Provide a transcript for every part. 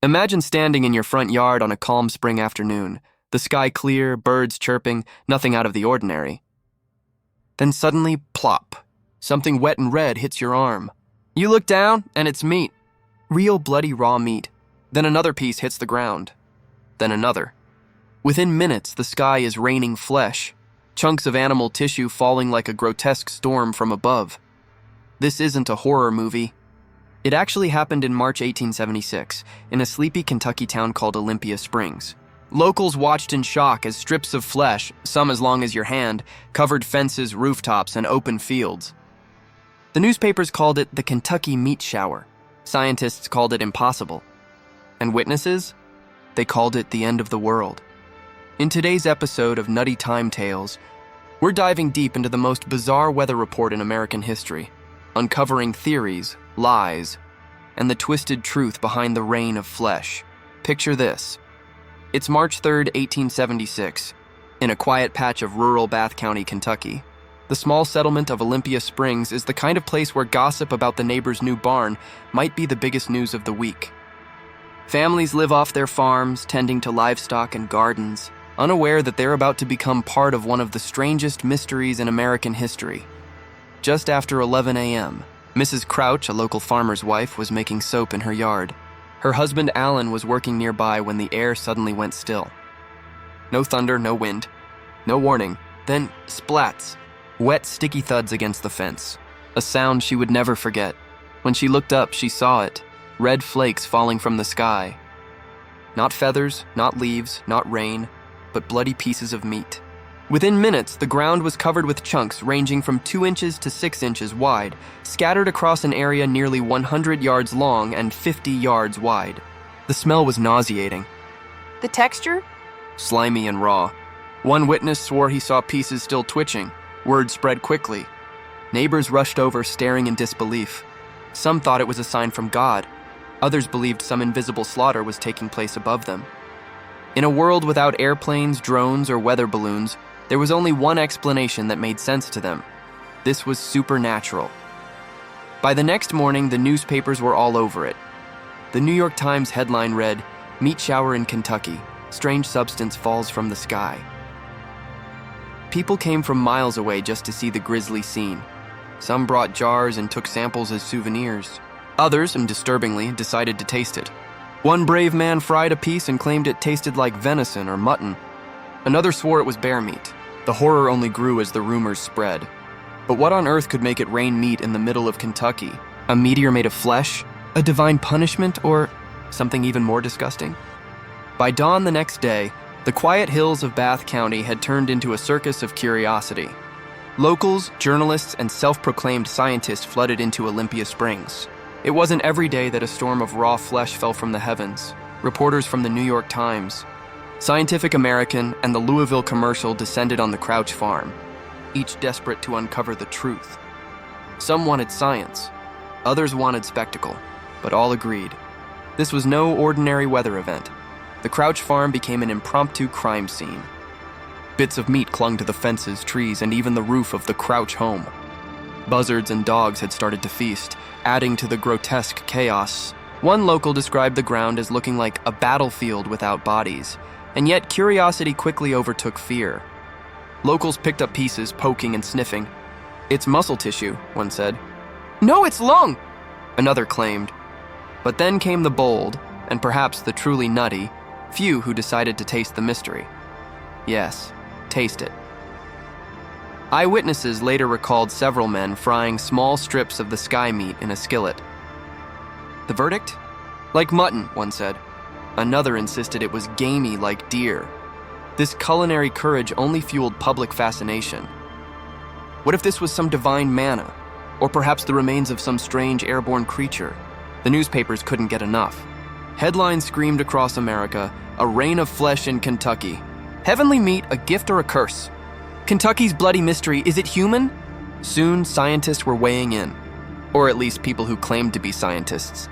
Imagine standing in your front yard on a calm spring afternoon, the sky clear, birds chirping, nothing out of the ordinary. Then suddenly, plop, something wet and red hits your arm. You look down, and it's meat. Real bloody raw meat. Then another piece hits the ground. Then another. Within minutes, the sky is raining flesh, chunks of animal tissue falling like a grotesque storm from above. This isn't a horror movie. It actually happened in March 1876, in a sleepy Kentucky town called Olympia Springs. Locals watched in shock as strips of flesh, some as long as your hand, covered fences, rooftops, and open fields. The newspapers called it the Kentucky meat shower. Scientists called it impossible. And witnesses? They called it the end of the world. In today's episode of Nutty Time Tales, we're diving deep into the most bizarre weather report in American history, uncovering theories, lies, and the twisted truth behind the rain of flesh. Picture this. It's March 3rd, 1876, in a quiet patch of rural Bath County, Kentucky. The small settlement of Olympia Springs is the kind of place where gossip about the neighbor's new barn might be the biggest news of the week. Families live off their farms, tending to livestock and gardens, unaware that they're about to become part of one of the strangest mysteries in American history. Just after 11 a.m., Mrs. Crouch, a local farmer's wife, was making soap in her yard. Her husband, Alan, was working nearby when the air suddenly went still. No thunder, no wind, no warning. Then, splats. Wet, sticky thuds against the fence. A sound she would never forget. When she looked up, she saw it. Red flakes falling from the sky. Not feathers, not leaves, not rain, but bloody pieces of meat. Within minutes, the ground was covered with chunks ranging from 2 inches to 6 inches wide, scattered across an area nearly 100 yards long and 50 yards wide. The smell was nauseating. The texture? Slimy and raw. One witness swore he saw pieces still twitching. Word spread quickly. Neighbors rushed over, staring in disbelief. Some thought it was a sign from God. Others believed some invisible slaughter was taking place above them. In a world without airplanes, drones, or weather balloons, there was only one explanation that made sense to them. This was supernatural. By the next morning, the newspapers were all over it. The New York Times headline read, "Meat shower in Kentucky. Strange substance falls from the sky." People came from miles away just to see the grisly scene. Some brought jars and took samples as souvenirs. Others, and disturbingly, decided to taste it. One brave man fried a piece and claimed it tasted like venison or mutton. Another swore it was bear meat. The horror only grew as the rumors spread. But what on earth could make it rain meat in the middle of Kentucky? A meteor made of flesh? A divine punishment? Or something even more disgusting? By dawn the next day, the quiet hills of Bath County had turned into a circus of curiosity. Locals, journalists, and self-proclaimed scientists flooded into Olympia Springs. It wasn't every day that a storm of raw flesh fell from the heavens. Reporters from the New York Times, Scientific American, and the Louisville Commercial descended on the Crouch farm, each desperate to uncover the truth. Some wanted science, others wanted spectacle, but all agreed. This was no ordinary weather event. The Crouch farm became an impromptu crime scene. Bits of meat clung to the fences, trees, and even the roof of the Crouch home. Buzzards and dogs had started to feast, adding to the grotesque chaos. One local described the ground as looking like a battlefield without bodies, and yet curiosity quickly overtook fear. Locals picked up pieces, poking and sniffing. "It's muscle tissue," one said. "No, it's lung," another claimed. But then came the bold, and perhaps the truly nutty, few who decided to taste the mystery. Yes, taste it. Eyewitnesses later recalled several men frying small strips of the sky meat in a skillet. The verdict? Like mutton, one said. Another insisted it was gamey like deer. This culinary courage only fueled public fascination. What if this was some divine manna, or perhaps the remains of some strange airborne creature? The newspapers couldn't get enough. Headlines screamed across America, "A rain of flesh in Kentucky. Heavenly meat, a gift or a curse? Kentucky's bloody mystery, is it human?" Soon, scientists were weighing in, or at least people who claimed to be scientists.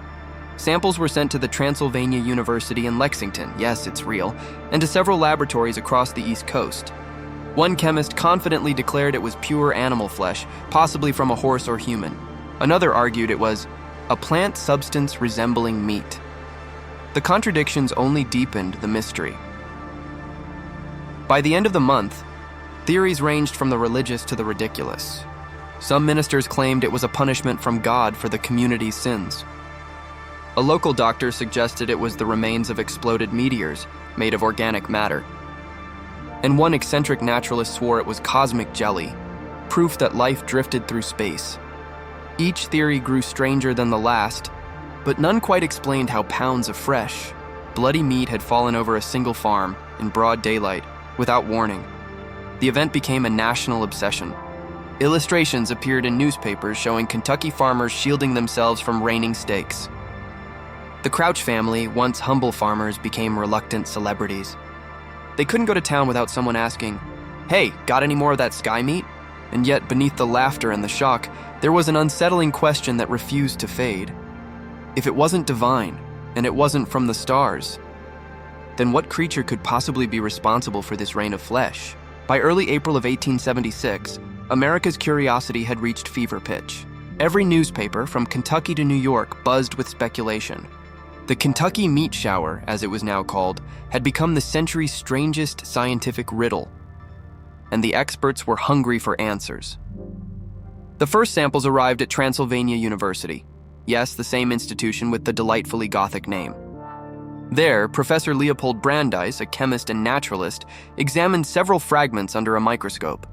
Samples were sent to the Transylvania University in Lexington, yes, it's real, and to several laboratories across the East Coast. One chemist confidently declared it was pure animal flesh, possibly from a horse or human. Another argued it was a plant substance resembling meat. The contradictions only deepened the mystery. By the end of the month, theories ranged from the religious to the ridiculous. Some ministers claimed it was a punishment from God for the community's sins. A local doctor suggested it was the remains of exploded meteors made of organic matter. And one eccentric naturalist swore it was cosmic jelly, proof that life drifted through space. Each theory grew stranger than the last, but none quite explained how pounds of fresh, bloody meat had fallen over a single farm in broad daylight, without warning. The event became a national obsession. Illustrations appeared in newspapers showing Kentucky farmers shielding themselves from raining steaks. The Crouch family, once humble farmers, became reluctant celebrities. They couldn't go to town without someone asking, "Hey, got any more of that sky meat?" And yet, beneath the laughter and the shock, there was an unsettling question that refused to fade. If it wasn't divine, and it wasn't from the stars, then what creature could possibly be responsible for this rain of flesh? By early April of 1876, America's curiosity had reached fever pitch. Every newspaper, from Kentucky to New York, buzzed with speculation. The Kentucky meat shower, as it was now called, had become the century's strangest scientific riddle, and the experts were hungry for answers. The first samples arrived at Transylvania University. Yes, the same institution with the delightfully Gothic name. There, Professor Leopold Brandeis, a chemist and naturalist, examined several fragments under a microscope.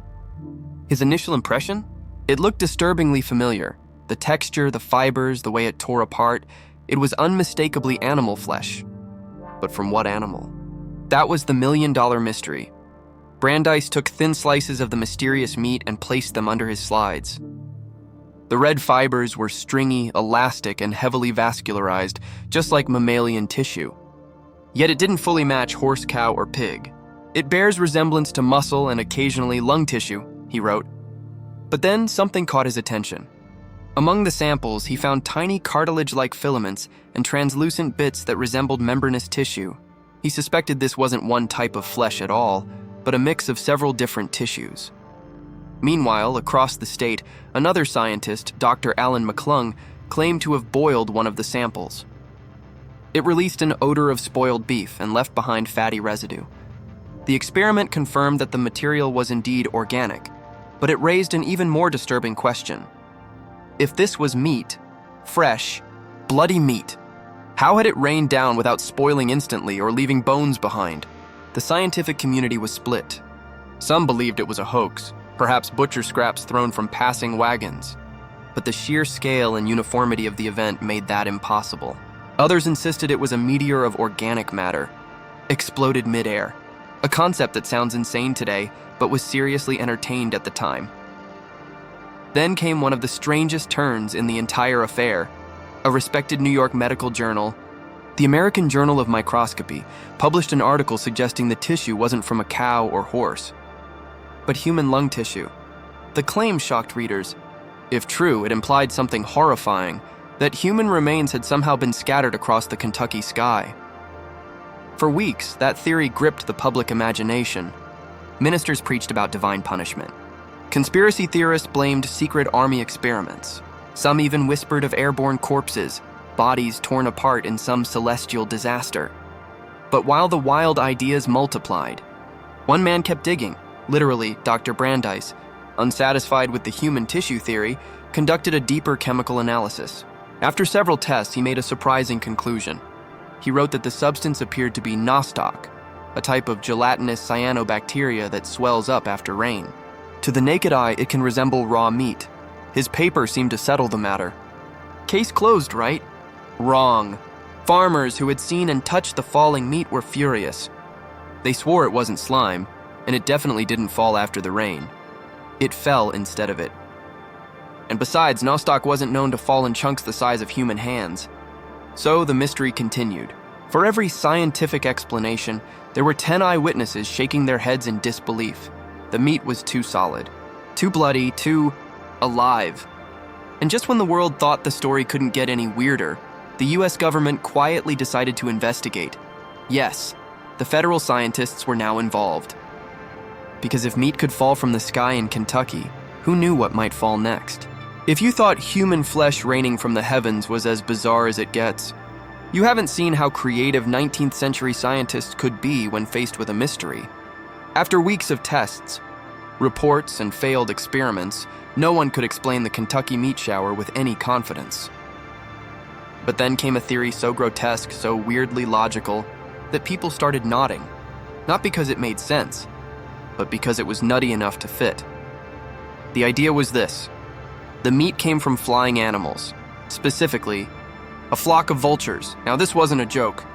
His initial impression? It looked disturbingly familiar. The texture, the fibers, the way it tore apart, it was unmistakably animal flesh. But from what animal? That was the million-dollar mystery. Brandeis took thin slices of the mysterious meat and placed them under his slides. The red fibers were stringy, elastic, and heavily vascularized, just like mammalian tissue. Yet it didn't fully match horse, cow, or pig. "It bears resemblance to muscle and occasionally lung tissue," he wrote. But then something caught his attention. Among the samples, he found tiny cartilage-like filaments and translucent bits that resembled membranous tissue. He suspected this wasn't one type of flesh at all, but a mix of several different tissues. Meanwhile, across the state, another scientist, Dr. Alan McClung, claimed to have boiled one of the samples. It released an odor of spoiled beef and left behind fatty residue. The experiment confirmed that the material was indeed organic, but it raised an even more disturbing question. If this was meat, fresh, bloody meat, how had it rained down without spoiling instantly or leaving bones behind? The scientific community was split. Some believed it was a hoax, perhaps butcher scraps thrown from passing wagons. But the sheer scale and uniformity of the event made that impossible. Others insisted it was a meteor of organic matter, exploded midair, a concept that sounds insane today, but was seriously entertained at the time. Then came one of the strangest turns in the entire affair. A respected New York medical journal, the American Journal of Microscopy, published an article suggesting the tissue wasn't from a cow or horse, but human lung tissue. The claim shocked readers. If true, it implied something horrifying, that human remains had somehow been scattered across the Kentucky sky. For weeks, that theory gripped the public imagination. Ministers preached about divine punishment. Conspiracy theorists blamed secret army experiments. Some even whispered of airborne corpses, bodies torn apart in some celestial disaster. But while the wild ideas multiplied, one man kept digging, literally Dr. Brandeis, unsatisfied with the human tissue theory, conducted a deeper chemical analysis. After several tests, he made a surprising conclusion. He wrote that the substance appeared to be nostoc, a type of gelatinous cyanobacteria that swells up after rain. To the naked eye, it can resemble raw meat. His paper seemed to settle the matter. Case closed, right? Wrong. Farmers who had seen and touched the falling meat were furious. They swore it wasn't slime, and it definitely didn't fall after the rain. It fell instead of it. And besides, nostoc wasn't known to fall in chunks the size of human hands. So the mystery continued. For every scientific explanation, there were 10 eyewitnesses shaking their heads in disbelief. The meat was too solid, too bloody, too alive. And just when the world thought the story couldn't get any weirder, the US government quietly decided to investigate. Yes, the federal scientists were now involved. Because if meat could fall from the sky in Kentucky, who knew what might fall next? If you thought human flesh raining from the heavens was as bizarre as it gets, You haven't seen how creative 19th century scientists could be when faced with a mystery. After weeks of tests, reports, and failed experiments, no one could explain the Kentucky meat shower with any confidence. But then came a theory so grotesque, so weirdly logical, that people started nodding. Not because it made sense, but because it was nutty enough to fit. The idea was this: the meat came from flying animals, specifically a flock of vultures. Now, this wasn't a joke.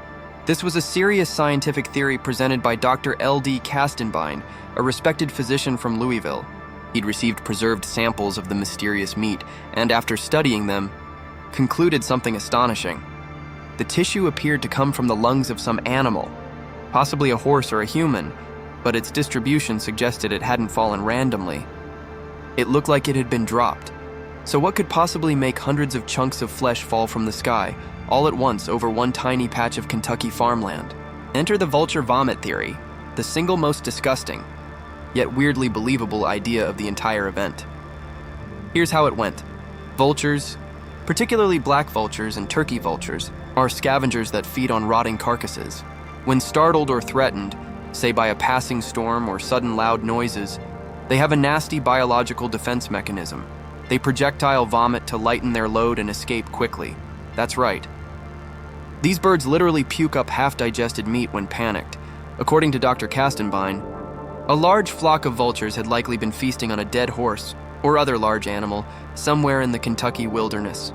This was a serious scientific theory presented by Dr. L.D. Kastenbein, a respected physician from Louisville. He'd received preserved samples of the mysterious meat, and after studying them, concluded something astonishing. The tissue appeared to come from the lungs of some animal, possibly a horse or a human, but its distribution suggested it hadn't fallen randomly. It looked like it had been dropped. So what could possibly make hundreds of chunks of flesh fall from the sky, all at once over one tiny patch of Kentucky farmland? Enter the vulture vomit theory, the single most disgusting, yet weirdly believable idea of the entire event. Here's how it went. Vultures, particularly black vultures and turkey vultures, are scavengers that feed on rotting carcasses. When startled or threatened, say by a passing storm or sudden loud noises, they have a nasty biological defense mechanism. They projectile vomit to lighten their load and escape quickly. That's right. These birds literally puke up half-digested meat when panicked. According to Dr. Kastenbein, a large flock of vultures had likely been feasting on a dead horse or other large animal somewhere in the Kentucky wilderness.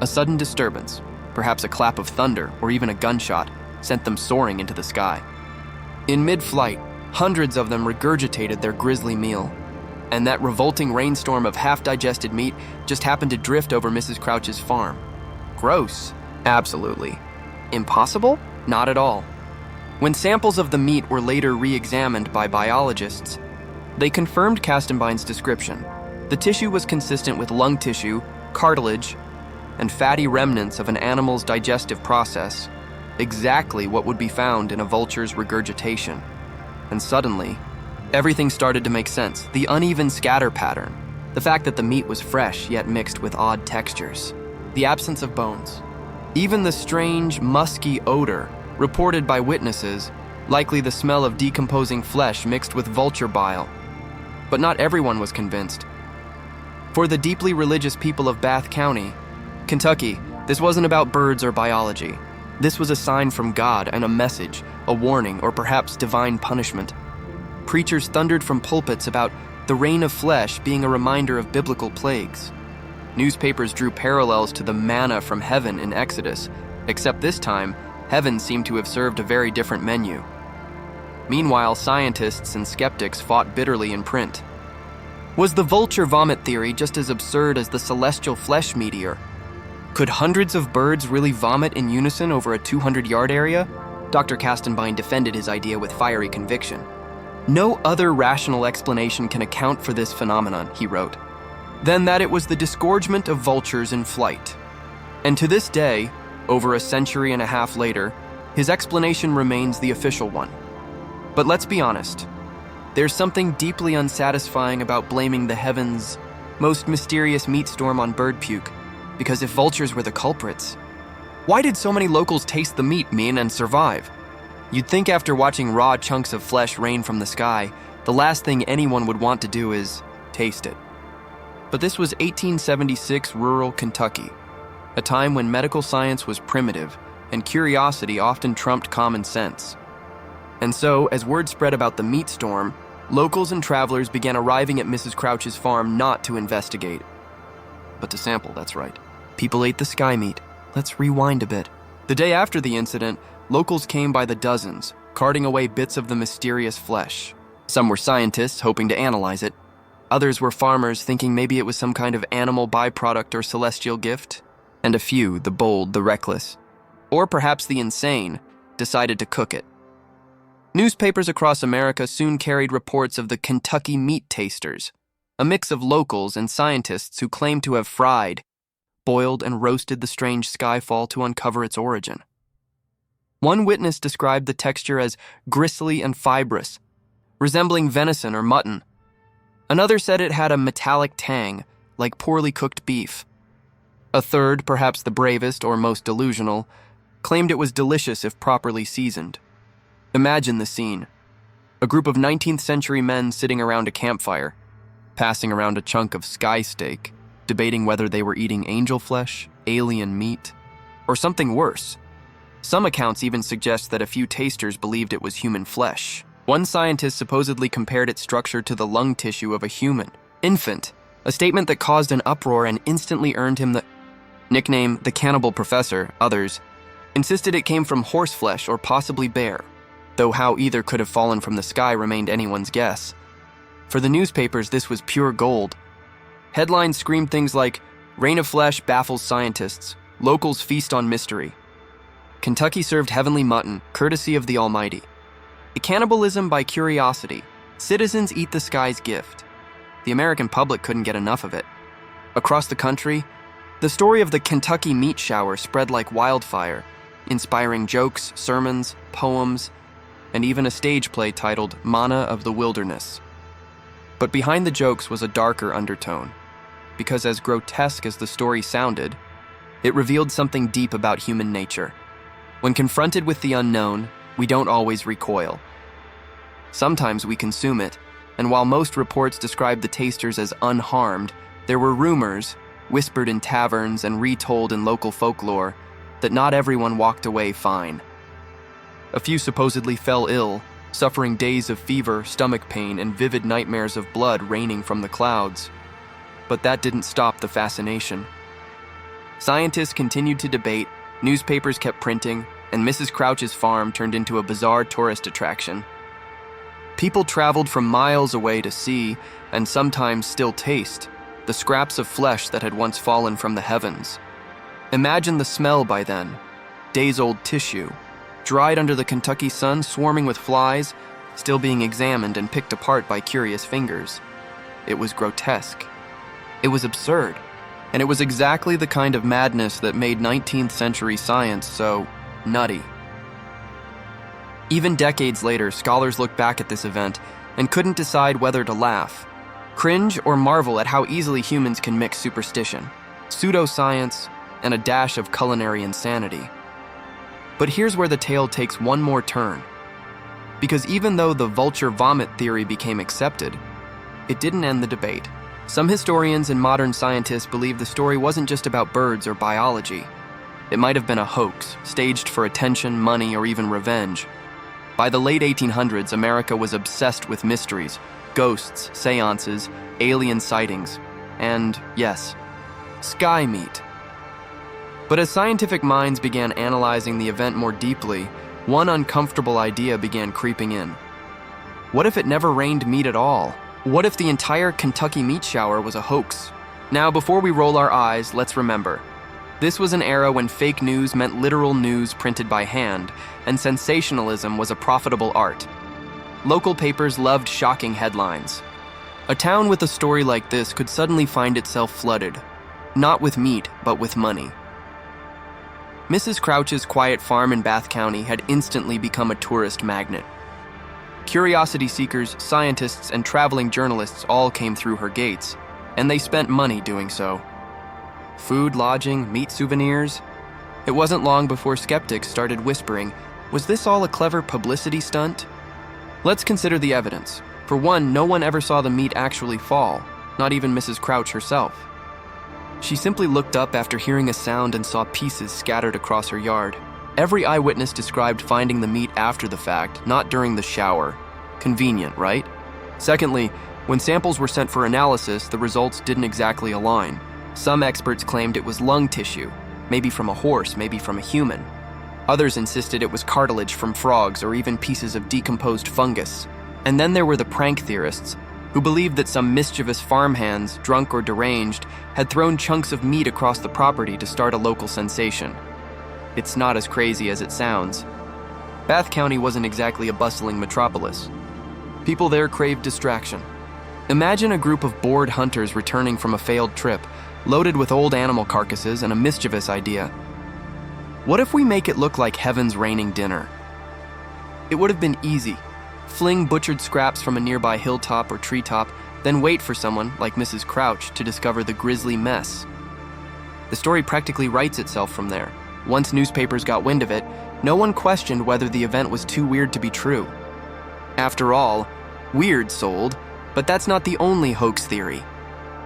A sudden disturbance, perhaps a clap of thunder or even a gunshot, sent them soaring into the sky. In mid-flight, hundreds of them regurgitated their grisly meal, and that revolting rainstorm of half-digested meat just happened to drift over Mrs. Crouch's farm. Gross. Absolutely. Impossible? Not at all. When samples of the meat were later re-examined by biologists, they confirmed Kastenbein's description. The tissue was consistent with lung tissue, cartilage, and fatty remnants of an animal's digestive process, exactly what would be found in a vulture's regurgitation. And suddenly, everything started to make sense. The uneven scatter pattern, the fact that the meat was fresh yet mixed with odd textures, the absence of bones, even the strange, musky odor reported by witnesses, likely the smell of decomposing flesh mixed with vulture bile. But not everyone was convinced. For the deeply religious people of Bath County, Kentucky, this wasn't about birds or biology. This was a sign from God and a message, a warning, or perhaps divine punishment. Preachers thundered from pulpits about the rain of flesh being a reminder of biblical plagues. Newspapers drew parallels to the manna from heaven in Exodus, except this time, heaven seemed to have served a very different menu. Meanwhile, scientists and skeptics fought bitterly in print. Was the vulture vomit theory just as absurd as the celestial flesh meteor? Could hundreds of birds really vomit in unison over a 200-yard area? Dr. Kastenbein defended his idea with fiery conviction. No other rational explanation can account for this phenomenon, he wrote, than that it was the disgorgement of vultures in flight. And to this day, over a century and a half later, his explanation remains the official one. But let's be honest, there's something deeply unsatisfying about blaming the heavens' most mysterious meat storm on bird puke, because if vultures were the culprits, why did so many locals taste the meat, and survive? You'd think after watching raw chunks of flesh rain from the sky, the last thing anyone would want to do is taste it. But this was 1876 rural Kentucky, a time when medical science was primitive and curiosity often trumped common sense. And so, as word spread about the meat storm, locals and travelers began arriving at Mrs. Crouch's farm not to investigate, but to sample, that's right. People ate the sky meat. Let's rewind a bit. The day after the incident, locals came by the dozens, carting away bits of the mysterious flesh. Some were scientists hoping to analyze it. Others were farmers thinking maybe it was some kind of animal byproduct or celestial gift. And a few, the bold, the reckless, or perhaps the insane, decided to cook it. Newspapers across America soon carried reports of the Kentucky meat tasters, a mix of locals and scientists who claimed to have fried, boiled, and roasted the strange skyfall to uncover its origin. One witness described the texture as gristly and fibrous, resembling venison or mutton. Another said it had a metallic tang, like poorly cooked beef. A third, perhaps the bravest or most delusional, claimed it was delicious if properly seasoned. Imagine the scene. A group of 19th century men sitting around a campfire, passing around a chunk of sky steak, debating whether they were eating angel flesh, alien meat, or something worse. Some accounts even suggest that a few tasters believed it was human flesh. One scientist supposedly compared its structure to the lung tissue of a human infant, a statement that caused an uproar and instantly earned him the nickname the Cannibal Professor. Others insisted it came from horse flesh or possibly bear, though how either could have fallen from the sky remained anyone's guess. For the newspapers, this was pure gold. Headlines screamed things like, "Rain of Flesh baffles scientists. Locals feast on mystery. Kentucky served heavenly mutton, courtesy of the Almighty. Cannibalism by curiosity. Citizens eat the sky's gift." The American public couldn't get enough of it. Across the country, the story of the Kentucky meat shower spread like wildfire, inspiring jokes, sermons, poems, and even a stage play titled Manna of the Wilderness. But behind the jokes was a darker undertone, because as grotesque as the story sounded, it revealed something deep about human nature. When confronted with the unknown, we don't always recoil. Sometimes we consume it, and while most reports described the tasters as unharmed, there were rumors, whispered in taverns and retold in local folklore, that not everyone walked away fine. A few supposedly fell ill, suffering days of fever, stomach pain, and vivid nightmares of blood raining from the clouds. But that didn't stop the fascination. Scientists continued to debate, newspapers kept printing, and Mrs. Crouch's farm turned into a bizarre tourist attraction. People traveled from miles away to see, and sometimes still taste, the scraps of flesh that had once fallen from the heavens. Imagine the smell by then. Days-old tissue, dried under the Kentucky sun, swarming with flies, still being examined and picked apart by curious fingers. It was grotesque. It was absurd. And it was exactly the kind of madness that made 19th century science so nutty. Even decades later, scholars look back at this event and couldn't decide whether to laugh, cringe, or marvel at how easily humans can mix superstition, pseudoscience, and a dash of culinary insanity. But here's where the tale takes one more turn. Because even though the vulture vomit theory became accepted, it didn't end the debate. Some historians and modern scientists believe the story wasn't just about birds or biology. It might have been a hoax, staged for attention, money, or even revenge. By the late 1800s, America was obsessed with mysteries, ghosts, seances, alien sightings, and, yes, sky meat. But as scientific minds began analyzing the event more deeply, one uncomfortable idea began creeping in. What if it never rained meat at all? What if the entire Kentucky meat shower was a hoax? Now, before we roll our eyes, let's remember. This was an era when fake news meant literal news printed by hand, and sensationalism was a profitable art. Local papers loved shocking headlines. A town with a story like this could suddenly find itself flooded, not with meat, but with money. Mrs. Crouch's quiet farm in Bath County had instantly become a tourist magnet. Curiosity seekers, scientists, and traveling journalists all came through her gates, and they spent money doing so. Food, lodging, meat souvenirs. It wasn't long before skeptics started whispering, was this all a clever publicity stunt? Let's consider the evidence. For one, no one ever saw the meat actually fall, not even Mrs. Crouch herself. She simply looked up after hearing a sound and saw pieces scattered across her yard. Every eyewitness described finding the meat after the fact, not during the shower. Convenient, right? Secondly, when samples were sent for analysis, the results didn't exactly align. Some experts claimed it was lung tissue, maybe from a horse, maybe from a human. Others insisted it was cartilage from frogs or even pieces of decomposed fungus. And then there were the prank theorists, who believed that some mischievous farmhands, drunk or deranged, had thrown chunks of meat across the property to start a local sensation. It's not as crazy as it sounds. Bath County wasn't exactly a bustling metropolis. People there craved distraction. Imagine a group of bored hunters returning from a failed trip, loaded with old animal carcasses and a mischievous idea. What if we make it look like heaven's raining dinner? It would have been easy. Fling butchered scraps from a nearby hilltop or treetop, then wait for someone, like Mrs. Crouch, to discover the grisly mess. The story practically writes itself from there. Once newspapers got wind of it, no one questioned whether the event was too weird to be true. After all, weird sold, but that's not the only hoax theory.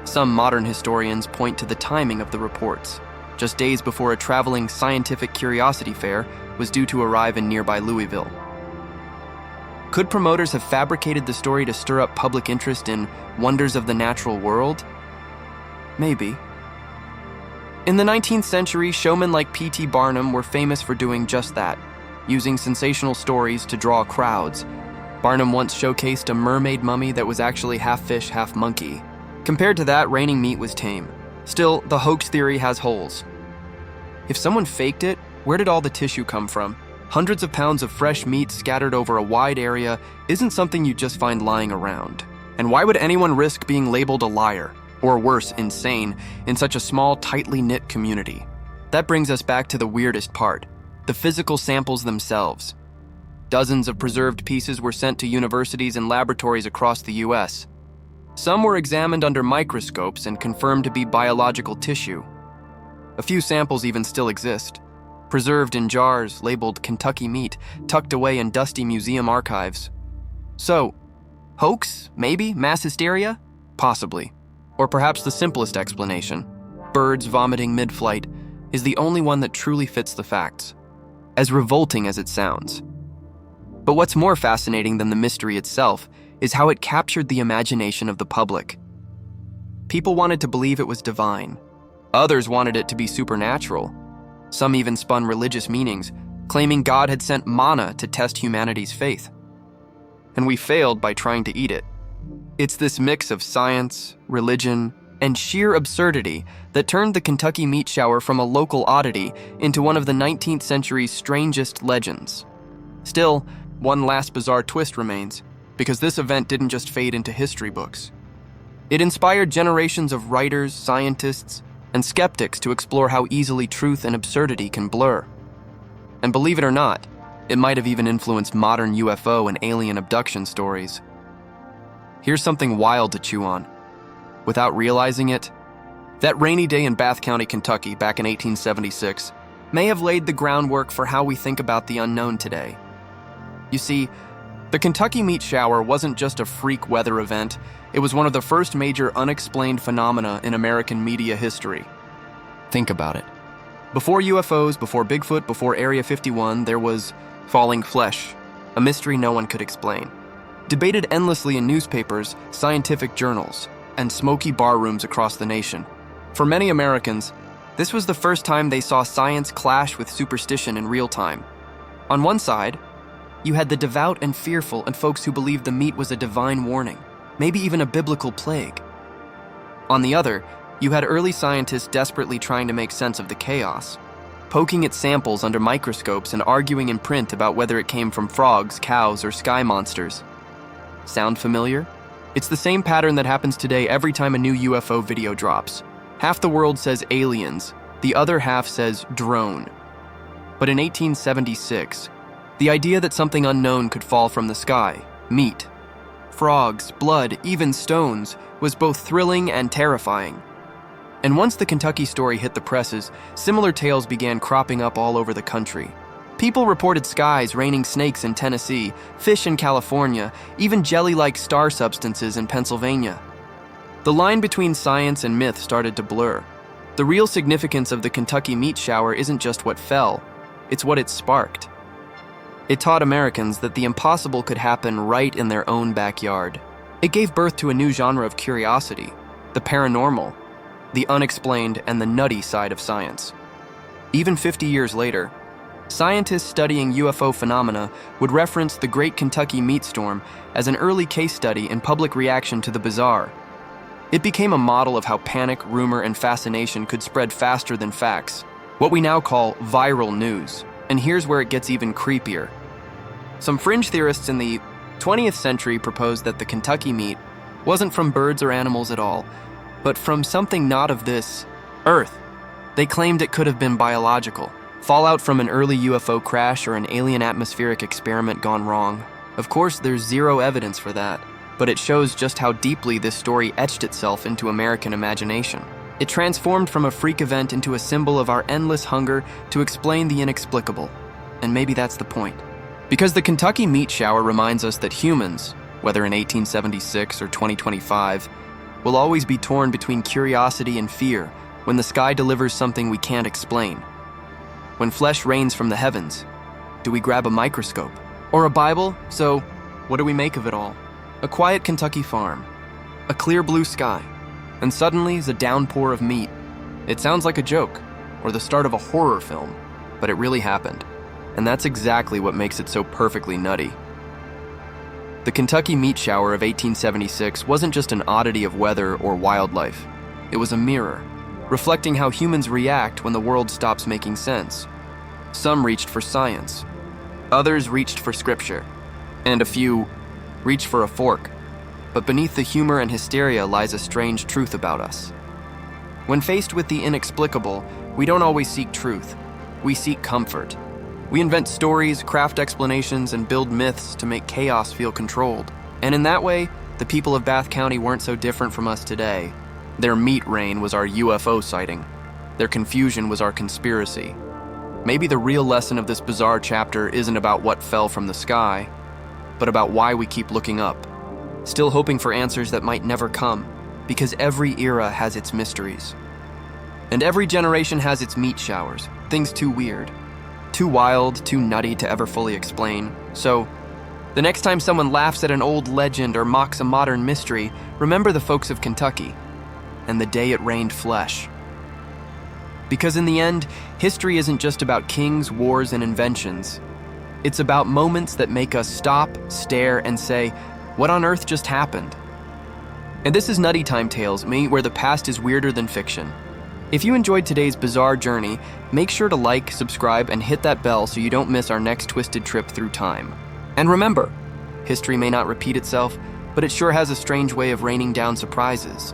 Some modern historians point to the timing of the reports, just days before a traveling scientific curiosity fair was due to arrive in nearby Louisville. Could promoters have fabricated the story to stir up public interest in wonders of the natural world? Maybe. In the 19th century, showmen like P.T. Barnum were famous for doing just that, using sensational stories to draw crowds. Barnum once showcased a mermaid mummy that was actually half fish, half monkey. Compared to that, raining meat was tame. Still, the hoax theory has holes. If someone faked it, where did all the tissue come from? Hundreds of pounds of fresh meat scattered over a wide area isn't something you just find lying around. And why would anyone risk being labeled a liar, or worse, insane, in such a small, tightly knit community? That brings us back to the weirdest part, the physical samples themselves. Dozens of preserved pieces were sent to universities and laboratories across the US. Some were examined under microscopes and confirmed to be biological tissue. A few samples even still exist, preserved in jars labeled Kentucky meat, tucked away in dusty museum archives. So, hoax? Maybe? Mass hysteria? Possibly. Or perhaps the simplest explanation, birds vomiting mid-flight, is the only one that truly fits the facts, as revolting as it sounds. But what's more fascinating than the mystery itself is how it captured the imagination of the public. People wanted to believe it was divine. Others wanted it to be supernatural. Some even spun religious meanings, claiming God had sent manna to test humanity's faith. And we failed by trying to eat it. It's this mix of science, religion, and sheer absurdity that turned the Kentucky meat shower from a local oddity into one of the 19th century's strangest legends. Still, one last bizarre twist remains, because this event didn't just fade into history books. It inspired generations of writers, scientists, and skeptics to explore how easily truth and absurdity can blur. And believe it or not, it might have even influenced modern UFO and alien abduction stories. Here's something wild to chew on. Without realizing it, that rainy day in Bath County, Kentucky, back in 1876, may have laid the groundwork for how we think about the unknown today. You see, the Kentucky meat shower wasn't just a freak weather event, it was one of the first major unexplained phenomena in American media history. Think about it. Before UFOs, before Bigfoot, before Area 51, there was falling flesh, a mystery no one could explain. Debated endlessly in newspapers, scientific journals, and smoky bar rooms across the nation. For many Americans, this was the first time they saw science clash with superstition in real time. On one side, you had the devout and fearful and folks who believed the meat was a divine warning, maybe even a biblical plague. On the other, you had early scientists desperately trying to make sense of the chaos, poking at samples under microscopes and arguing in print about whether it came from frogs, cows, or sky monsters. Sound familiar? It's the same pattern that happens today every time a new UFO video drops. Half the world says aliens, the other half says drone. But in 1876, the idea that something unknown could fall from the sky, meat, frogs, blood, even stones, was both thrilling and terrifying. And once the Kentucky story hit the presses, similar tales began cropping up all over the country. People reported skies raining snakes in Tennessee, fish in California, even jelly-like star substances in Pennsylvania. The line between science and myth started to blur. The real significance of the Kentucky meat shower isn't just what fell, it's what it sparked. It taught Americans that the impossible could happen right in their own backyard. It gave birth to a new genre of curiosity, the paranormal, the unexplained, and the nutty side of science. Even 50 years later, scientists studying UFO phenomena would reference the Great Kentucky Meat Storm as an early case study in public reaction to the bizarre. It became a model of how panic, rumor, and fascination could spread faster than facts, what we now call viral news. And here's where it gets even creepier. Some fringe theorists in the 20th century proposed that the Kentucky meat wasn't from birds or animals at all, but from something not of this Earth. They claimed it could have been biological, fallout from an early UFO crash or an alien atmospheric experiment gone wrong. Of course, there's zero evidence for that, but it shows just how deeply this story etched itself into American imagination. It transformed from a freak event into a symbol of our endless hunger to explain the inexplicable. And maybe that's the point. Because the Kentucky meat shower reminds us that humans, whether in 1876 or 2025, will always be torn between curiosity and fear when the sky delivers something we can't explain. When flesh rains from the heavens, do we grab a microscope? Or a Bible? So, what do we make of it all? A quiet Kentucky farm, a clear blue sky, and suddenly is a downpour of meat. It sounds like a joke, or the start of a horror film, but it really happened. And that's exactly what makes it so perfectly nutty. The Kentucky meat shower of 1876 wasn't just an oddity of weather or wildlife. It was a mirror, reflecting how humans react when the world stops making sense. Some reached for science, others reached for scripture, and a few reached for a fork. But beneath the humor and hysteria lies a strange truth about us. When faced with the inexplicable, we don't always seek truth. We seek comfort. We invent stories, craft explanations, and build myths to make chaos feel controlled. And in that way, the people of Bath County weren't so different from us today. Their meat rain was our UFO sighting. Their confusion was our conspiracy. Maybe the real lesson of this bizarre chapter isn't about what fell from the sky, but about why we keep looking up, still hoping for answers that might never come, because every era has its mysteries. And every generation has its meat showers, things too weird, too wild, too nutty to ever fully explain. So, the next time someone laughs at an old legend or mocks a modern mystery, remember the folks of Kentucky and the day it rained flesh. Because in the end, history isn't just about kings, wars, and inventions. It's about moments that make us stop, stare, and say, what on earth just happened? And this is Nutty Time Tales, where the past is weirder than fiction. If you enjoyed today's bizarre journey, make sure to like, subscribe, and hit that bell so you don't miss our next twisted trip through time. And remember, history may not repeat itself, but it sure has a strange way of raining down surprises.